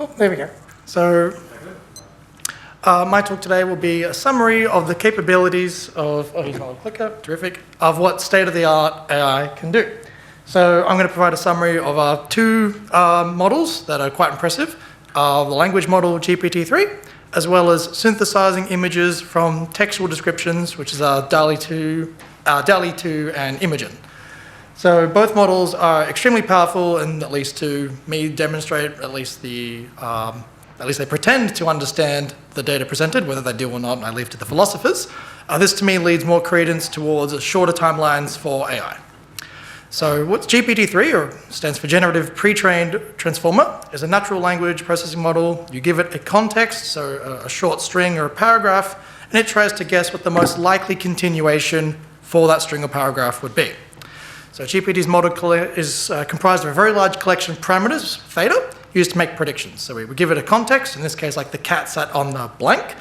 Oh, there we go. So my talk today will be a summary of the capabilities of, here's my little clicker, terrific, of what state-of-the-art AI can do. So I'm going to provide a summary of our two models that are quite impressive, the language model GPT-3, as well as synthesizing images from textual descriptions, which is DALL-E 2 and Imogen. So both models are extremely powerful, and at least to me demonstrate, at least they pretend to understand the data presented. Whether they do or not, I leave to the philosophers. This to me leads more credence towards shorter timelines for AI. So what's GPT-3, or stands for Generative Pre-trained Transformer, is a natural language processing model. You give it a context, so a short string or a paragraph, and it tries to guess what the most likely continuation for that string or paragraph would be. So GPT's model is comprised of a very large collection of parameters, theta, used to make predictions. So we give it a context, in this case like the cat sat on the blank,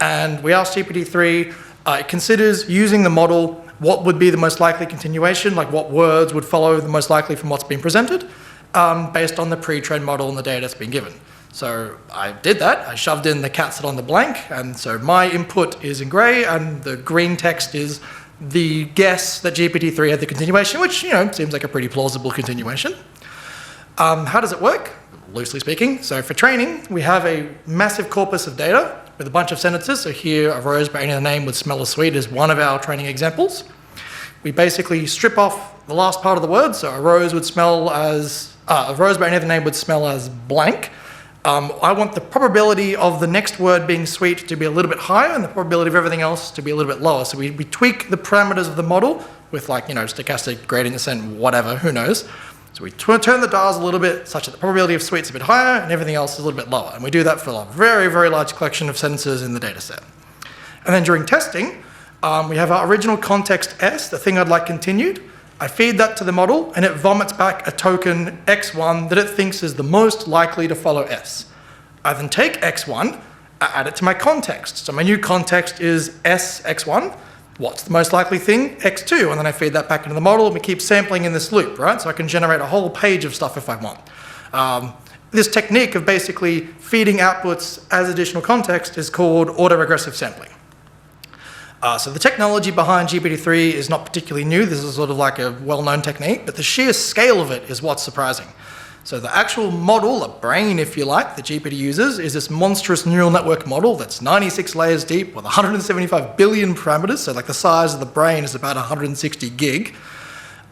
and we ask GPT-3, it considers using the model what would be the most likely continuation, like what words would follow the most likely from what's been presented, based on the pre-trained model and the data that's been given. So I did that, I shoved in the cat sat on the blank, and so my input is in grey, and the green text is the guess that GPT-3 had the continuation, which, seems like a pretty plausible continuation. How does it work? Loosely speaking. So for training, we have a massive corpus of data with a bunch of sentences. So here, a rose by any other name would smell as sweet is one of our training examples. We basically strip off the last part of the word. So a rose by any other name would smell as blank. I want the probability of the next word being sweet to be a little bit higher and the probability of everything else to be a little bit lower. So we tweak the parameters of the model with stochastic gradient descent, whatever, who knows. So we turn the dials a little bit such that the probability of sweet's a bit higher and everything else is a little bit lower. And we do that for a very, very large collection of sentences in the data set. And then during testing, we have our original context S, the thing I'd like continued. I feed that to the model and it vomits back a token X1 that it thinks is the most likely to follow S. I then take X1, add it to my context. So my new context is S X1. What's the most likely thing? X2, and then I feed that back into the model and we keep sampling in this loop, right? So I can generate a whole page of stuff if I want. This technique of basically feeding outputs as additional context is called autoregressive sampling. So the technology behind GPT-3 is not particularly new. This is sort of like a well-known technique, but the sheer scale of it is what's surprising. So the actual model, the brain, if you like, that GPT uses is this monstrous neural network model that's 96 layers deep with 175 billion parameters. So like the size of the brain is about 160 gig.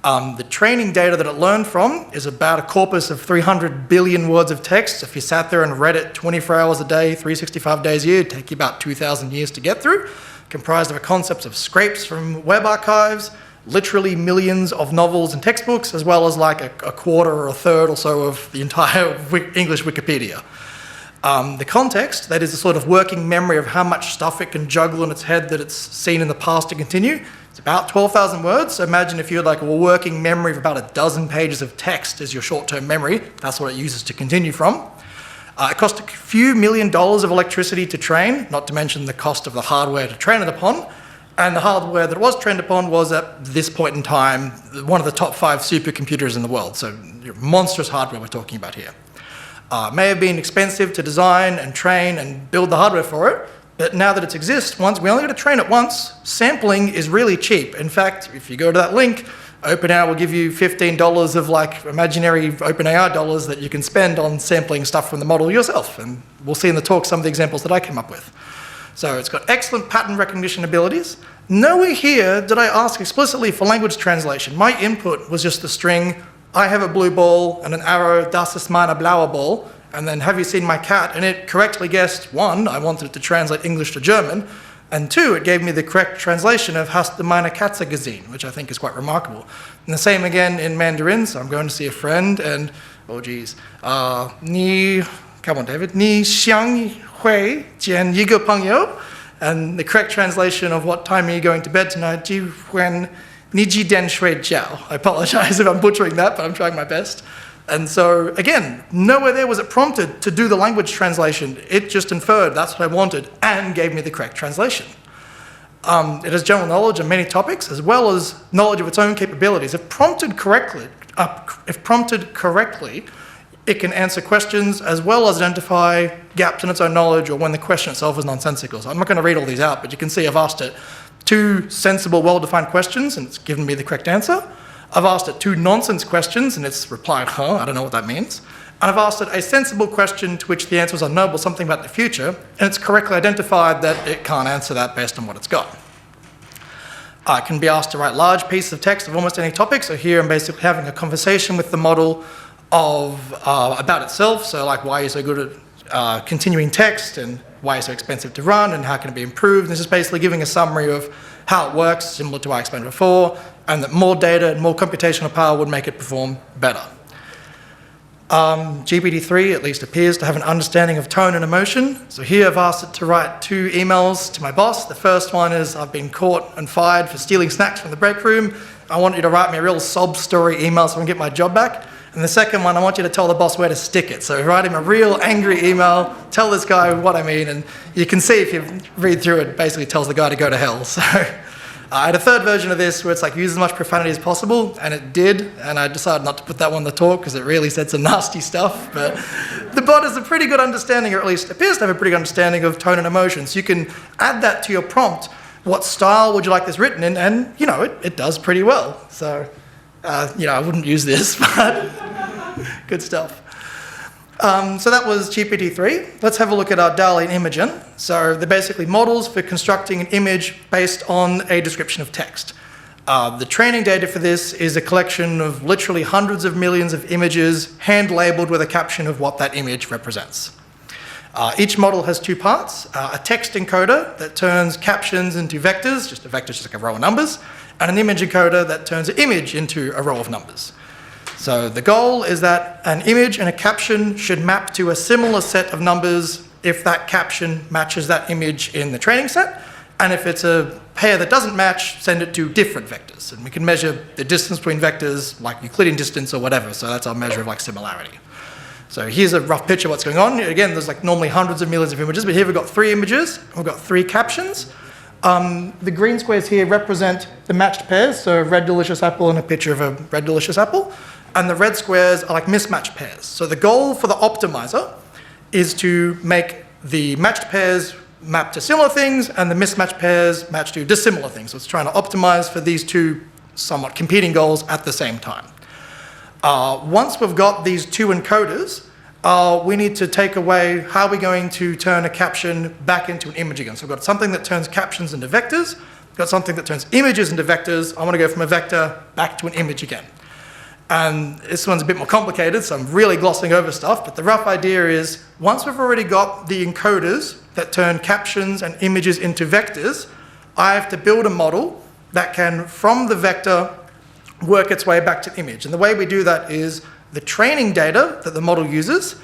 The training data that it learned from is about a corpus of 300 billion words of text. If you sat there and read it 24 hours a day, 365 days a year, it'd take you about 2,000 years to get through. Comprised of a concept of scrapes from web archives, literally millions of novels and textbooks, as well as like a quarter or a third or so of the entire English Wikipedia. The context, that is a sort of working memory of how much stuff it can juggle in its head that it's seen in the past to continue. It's about 12,000 words. So imagine if you had like a working memory of about a dozen pages of text as your short-term memory. That's what it uses to continue from. It cost a few $1 million of electricity to train, not to mention the cost of the hardware to train it upon. And the hardware that it was trained upon was, at this point in time, one of the top 5 supercomputers in the world. So monstrous hardware we're talking about here. May have been expensive to design and train and build the hardware for it, but now that it exists, we only got to train it once. Sampling is really cheap. In fact, if you go to that link, OpenAI will give you $15 of like imaginary OpenAI dollars that you can spend on sampling stuff from the model yourself. And we'll see in the talk some of the examples that I came up with. So it's got excellent pattern recognition abilities. Nowhere here did I ask explicitly for language translation. My input was just the string, I have a blue ball and an arrow, das ist meine blaue Ball, and then have you seen my cat? And it correctly guessed, 1, I wanted it to translate English to German, and 2, it gave me the correct translation of Hast du meine Katze gesehen, which I think is quite remarkable. And the same again in Mandarin, so I'm going to see a friend, and, oh geez, come on David, 你想会见一个朋友? And the correct translation of what time are you going to bed tonight? 几点你几点睡觉? I apologize if I'm butchering that, but I'm trying my best. And so, again, nowhere there was it prompted to do the language translation. It just inferred that's what I wanted and gave me the correct translation. It has general knowledge on many topics, as well as knowledge of its own capabilities. If prompted correctly, it can answer questions as well as identify gaps in its own knowledge or when the question itself is nonsensical. So I'm not going to read all these out, but you can see I've asked it 2 sensible, well-defined questions, and it's given me the correct answer. I've asked it 2 nonsense questions, and it's replied, I don't know what that means. And I've asked it a sensible question to which the answer was unknowable, something about the future, and it's correctly identified that it can't answer that based on what it's got. It can be asked to write large pieces of text of almost any topic. So here I'm basically having a conversation with the model about itself. So like, why are you so good at continuing text, and why is it so expensive to run, and how can it be improved? And this is basically giving a summary of how it works, similar to what I explained before, and that more data and more computational power would make it perform better. GPT-3 at least appears to have an understanding of tone and emotion. So here I've asked it to write 2 emails to my boss. The first one is, I've been caught and fired for stealing snacks from the break room. I want you to write me a real sob story email so I can get my job back. And the second one, I want you to tell the boss where to stick it. So write him a real angry email, tell this guy what I mean, and you can see if you read through it, basically tells the guy to go to hell. So I had a third version of this where it's like, use as much profanity as possible, and it did, and I decided not to put that one in the talk because it really said some nasty stuff. But the bot has a pretty good understanding, or at least appears to have a pretty good understanding of tone and emotion. So you can add that to your prompt. What style would you like this written in? And, it does pretty well. So, I wouldn't use this, but good stuff. So that was GPT-3. Let's have a look at our DALL-E and Imogen. So they're basically models for constructing an image based on a description of text. The training data for this is a collection of literally hundreds of millions of images, hand-labeled with a caption of what that image represents. Each model has 2 parts, a text encoder that turns captions into vectors, just a vector is just like a row of numbers, and an image encoder that turns an image into a row of numbers. So the goal is that an image and a caption should map to a similar set of numbers if that caption matches that image in the training set. And if it's a pair that doesn't match, send it to different vectors. And we can measure the distance between vectors, like Euclidean distance or whatever. So that's our measure of similarity. So here's a rough picture of what's going on. Again, there's normally hundreds of millions of images, but here we've got 3 images. We've got 3 captions. The green squares here represent the matched pairs. So a red delicious apple and a picture of a red delicious apple. And the red squares are like mismatched pairs. So the goal for the optimizer is to make the matched pairs map to similar things and the mismatched pairs match to dissimilar things. So it's trying to optimize for these 2 somewhat competing goals at the same time. Once we've got these 2 encoders, we need to take away how we're going to turn a caption back into an image again. So we've got something that turns captions into vectors. We've got something that turns images into vectors. I want to go from a vector back to an image again. And this one's a bit more complicated, so I'm really glossing over stuff, but the rough idea is, once we've already got the encoders that turn captions and images into vectors, I have to build a model that can, from the vector, work its way back to the image. And the way we do that is the training data that the model uses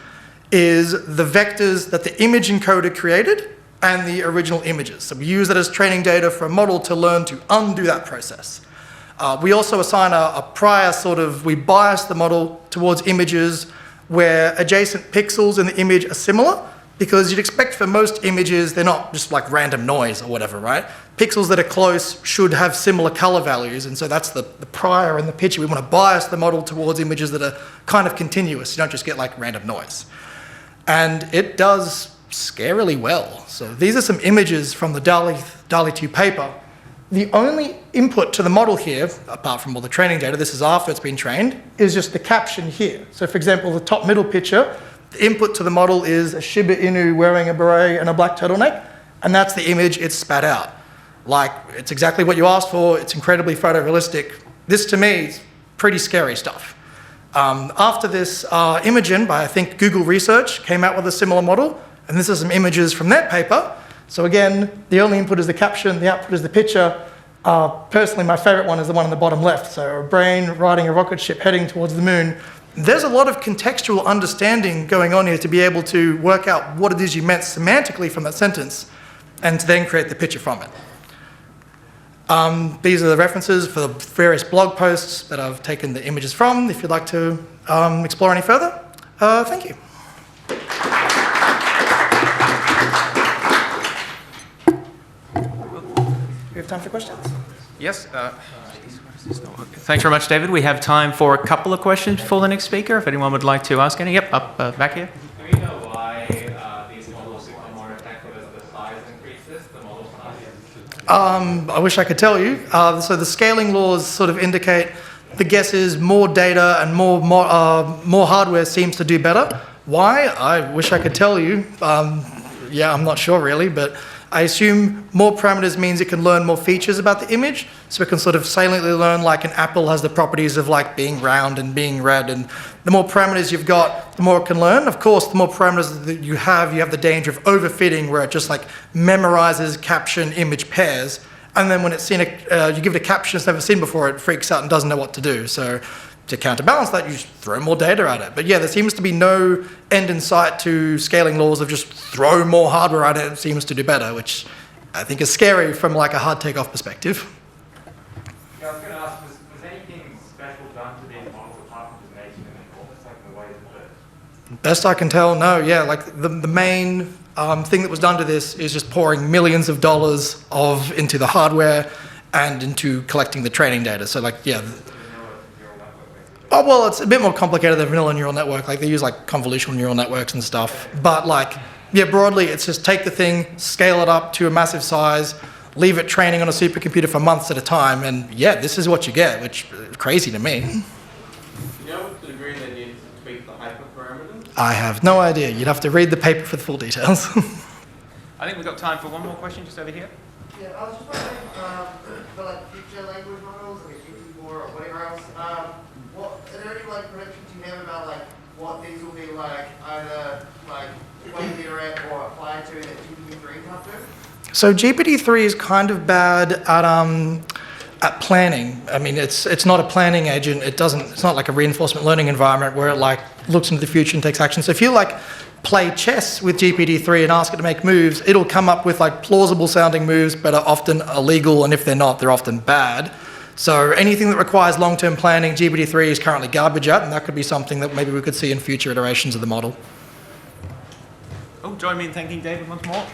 is the vectors that the image encoder created and the original images. So we use that as training data for a model to learn to undo that process. We also assign a prior we bias the model towards images where adjacent pixels in the image are similar, because you'd expect for most images, they're not just like random noise or whatever, right? Pixels that are close should have similar color values, and so that's the prior in the picture. We want to bias the model towards images that are kind of continuous. You don't just get like random noise. And it does scarily well. So these are some images from the DALL-E 2 paper. The only input to the model here, apart from all the training data, this is after it's been trained, is just the caption here. So for example, the top middle picture, the input to the model is a Shiba Inu wearing a beret and a black turtleneck, and that's the image it's spat out. Like, it's exactly what you asked for, it's incredibly photorealistic. This to me is pretty scary stuff. After this, Imogen, by I think Google Research, came out with a similar model, and this is some images from their paper. So again, the only input is the caption, the output is the picture. Personally, my favorite one is the one on the bottom left. So a brain riding a rocket ship heading towards the moon. There's a lot of contextual understanding going on here to be able to work out what it is you meant semantically from that sentence and to then create the picture from it. These are the references for the various blog posts that I've taken the images from. If you'd like to explore any further, thank you. We have time for questions? Yes. Thanks very much, David. We have time for a couple of questions before the next speaker, if anyone would like to ask any. Yep, up back here. Do we know why these models become more effective as the size increases, the model size? I wish I could tell you. So the scaling laws sort of indicate the guess is more data and more hardware seems to do better. Why? I wish I could tell you. Yeah, I'm not sure really, but I assume more parameters means it can learn more features about the image. So it can sort of saliently learn like an apple has the properties of like being round and being red. And the more parameters you've got, the more it can learn. Of course, the more parameters that you have the danger of overfitting where it just like memorizes caption image pairs. And then when it's seen, you give it a caption it's never seen before, it freaks out and doesn't know what to do. So to counterbalance that, you just throw more data at it. But yeah, there seems to be no end in sight to scaling laws of just throw more hardware at it and it seems to do better, which I think is scary from like a hard takeoff perspective. Yeah, I was going to ask, was anything special done to these models apart from just making them enormous, like the way that Best I can tell, no. Yeah, like the main thing that was done to this is just pouring millions of dollars into the hardware and into collecting the training data. So like, yeah. Oh, well, it's a bit more complicated than vanilla neural network. Like they use like convolutional neural networks and stuff. But like, yeah, broadly, it's just take the thing, scale it up to a massive size, leave it training on a supercomputer for months at a time, and yeah, this is what you get, which is crazy to me. Do you know the degree they need to tweak the hyperparameters? I have no idea. You'd have to read the paper for the full details. I think we've got time for one more question just over here. Yeah, I was just wondering, for like future language models, like GPT-4 or whatever else, are there any like predictions you have about like what these will be like, either like way better at or applied to that GPT-3 can't do? So GPT-3 is kind of bad at planning. I mean, it's not a planning agent. It's not like a reinforcement learning environment where it like looks into the future and takes action. So if you like play chess with GPT-3 and ask it to make moves, it'll come up with like plausible sounding moves, but are often illegal, and if they're not, they're often bad. So anything that requires long-term planning, GPT-3 is currently garbage at, and that could be something that maybe we could see in future iterations of the model. Oh, join me in thanking David once more.